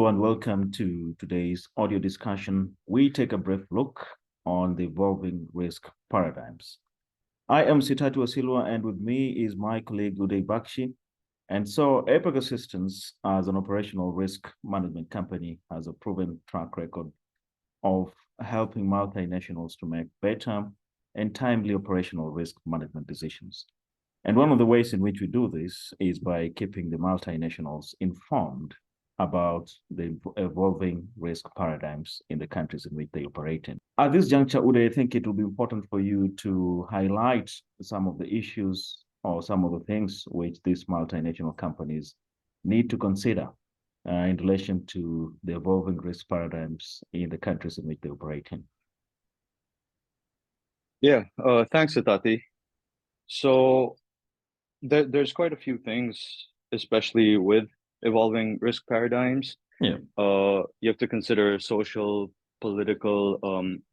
and welcome to today's audio discussion. We take a brief look on the evolving risk paradigms. I am Sitati Wasilwa, and with me is my colleague Uday Bakhshi. And so APAC Assistance, as an operational risk management company, has a proven track record of helping multinationals to make better and timely operational risk management decisions. And one of the ways in which we do this is by keeping the multinationals informed about the evolving risk paradigms in the countries in which they operate in. At this juncture, Uday, I think it will be important for you to highlight some of the issues or some of the things which these multinational companies need to consider in relation to the evolving risk paradigms in the countries in which they operate in. Yeah, thanks, Sitati. So there's quite a few things, especially with evolving risk paradigms. Yeah. You have to consider social, political,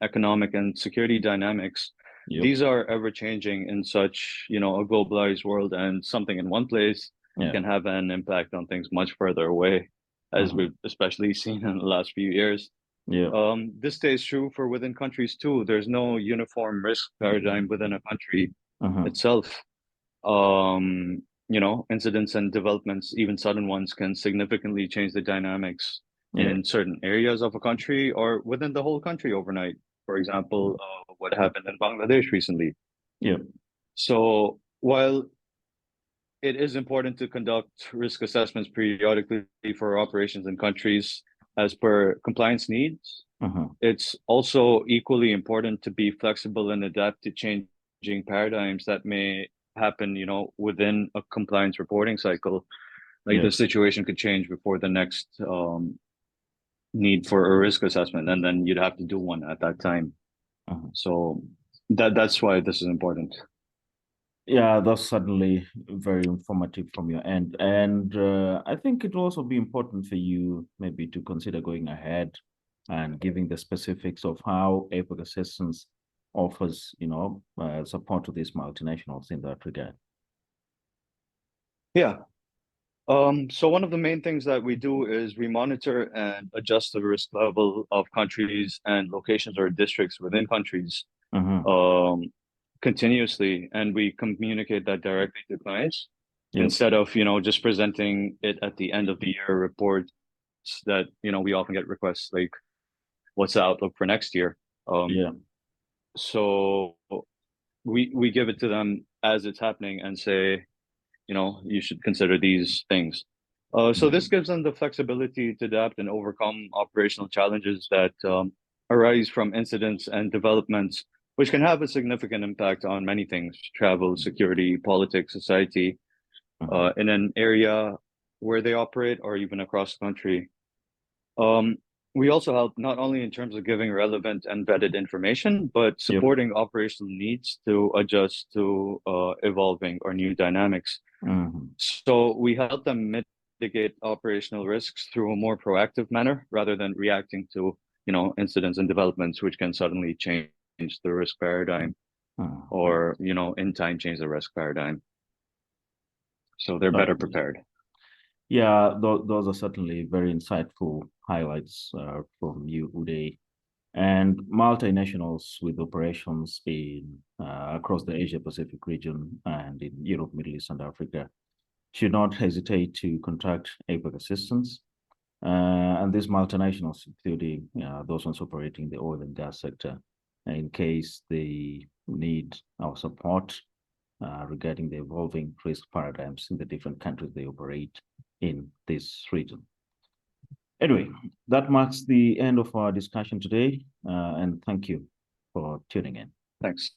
economic, and security dynamics. Yep. These are ever changing in such, a globalized world, and something in one place can have an impact on things much further away, as we've especially seen in the last few years. Yeah. This stays true for within countries too. There's no uniform risk paradigm within a country itself. Incidents and developments, even sudden ones, can significantly change the dynamics in certain areas of a country or within the whole country overnight. For example, what happened in Bangladesh recently. Yeah. So while it is important to conduct risk assessments periodically for operations in countries as per compliance needs, it's also equally important to be flexible and adapt to changing paradigms that may happen, within a compliance reporting cycle. Like the situation could change before the next need for a risk assessment, and then you'd have to do one at that time. So that's why this is important. Yeah, that's certainly very informative from your end. And I think it will also be important for you maybe to consider going ahead and giving the specifics of how APAC Assistance offers, support to these multinationals in that regard. Yeah. So one of the main things that we do is we monitor and adjust the risk level of countries and locations or districts within countries continuously, and we communicate that directly to clients instead of just presenting it at the end of the year reports that we often get requests like, what's the outlook for next year? So we give it to them as it's happening and say, you should consider these things. So this gives them the flexibility to adapt and overcome operational challenges that arise from incidents and developments, which can have a significant impact on many things: travel, security, politics, society, in an area where they operate or even across the country. We also help not only in terms of giving relevant and vetted information, but supporting operational needs to adjust to evolving or new dynamics. So we help them mitigate operational risks through a more proactive manner rather than reacting to, incidents and developments which can suddenly change the risk paradigm or, in time change the risk paradigm. So they're better prepared. Yeah, those are certainly very insightful highlights from you, Uday. And multinationals with operations in across the Asia-Pacific region and in Europe, Middle East, and Africa should not hesitate to contact APAC Assistance. And these multinationals, including those ones operating in the oil and gas sector, in case they need our support regarding the evolving risk paradigms in the different countries they operate in this region. Anyway, that marks the end of our discussion today, and thank you for tuning in. Thanks.